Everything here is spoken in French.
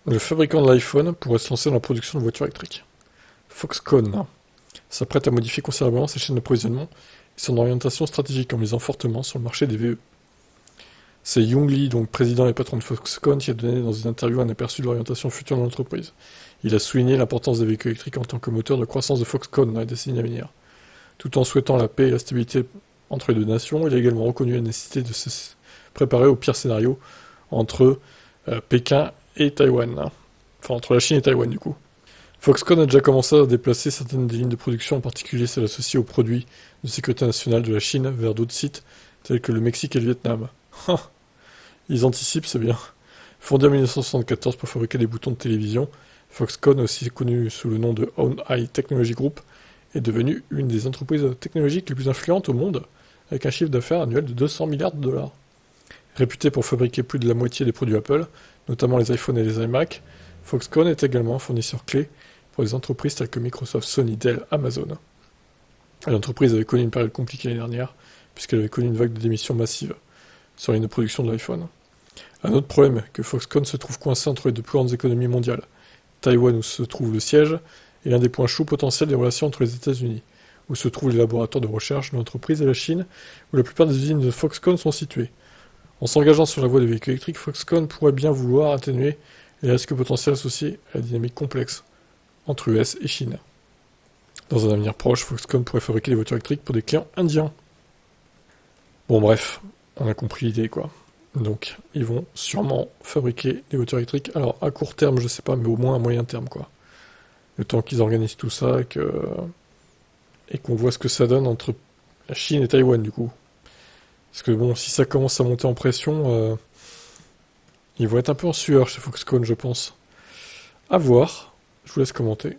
Le fabricant de l'iPhone pourrait se lancer dans la production de voitures électriques. Foxconn s'apprête à modifier considérablement sa chaîne d'approvisionnement et son orientation stratégique en misant fortement sur le marché des VE. C'est Young Lee, donc président et patron de Foxconn, qui a donné dans une interview un aperçu de l'orientation future de l'entreprise. Il a souligné l'importance des véhicules électriques en tant que moteur de croissance de Foxconn dans les décennies à venir. Tout en souhaitant la paix et la stabilité entre les deux nations, il a également reconnu la nécessité de se préparer au pire scénario entre Pékin et Taïwan. Enfin, entre la Chine et Taïwan, du coup. Foxconn a déjà commencé à déplacer certaines des lignes de production, en particulier celles associées aux produits de sécurité nationale de la Chine, vers d'autres sites, tels que le Mexique et le Vietnam. Ils anticipent, c'est bien. Fondé en 1974 pour fabriquer des boutons de télévision, Foxconn, aussi connu sous le nom de On Eye Technology Group, est devenue une des entreprises technologiques les plus influentes au monde, avec un chiffre d'affaires annuel de 200 milliards de dollars. Réputée pour fabriquer plus de la moitié des produits Apple, notamment les iPhones et les iMac, Foxconn est également un fournisseur clé pour des entreprises telles que Microsoft, Sony, Dell, Amazon. L'entreprise avait connu une période compliquée l'année dernière, puisqu'elle avait connu une vague de démissions massive sur la ligne de production de l'iPhone. Un autre problème est que Foxconn se trouve coincé entre les deux plus grandes économies mondiales, Taïwan où se trouve le siège, et l'un des points chauds potentiels des relations entre les États-Unis, où se trouvent les laboratoires de recherche de l'entreprise, et la Chine, où la plupart des usines de Foxconn sont situées. En s'engageant sur la voie des véhicules électriques, Foxconn pourrait bien vouloir atténuer les risques potentiels associés à la dynamique complexe entre US et Chine. Dans un avenir proche, Foxconn pourrait fabriquer des voitures électriques pour des clients indiens. Bon bref, on a compris l'idée quoi. Donc, ils vont sûrement fabriquer des voitures électriques. Alors, à court terme, je sais pas, mais au moins à moyen terme, quoi. Le temps qu'ils organisent tout ça et qu'on voit ce que ça donne entre la Chine et Taïwan, du coup. Parce que bon, si ça commence à monter en pression, ils vont être un peu en sueur chez Foxconn, je pense. À voir. Je vous laisse commenter.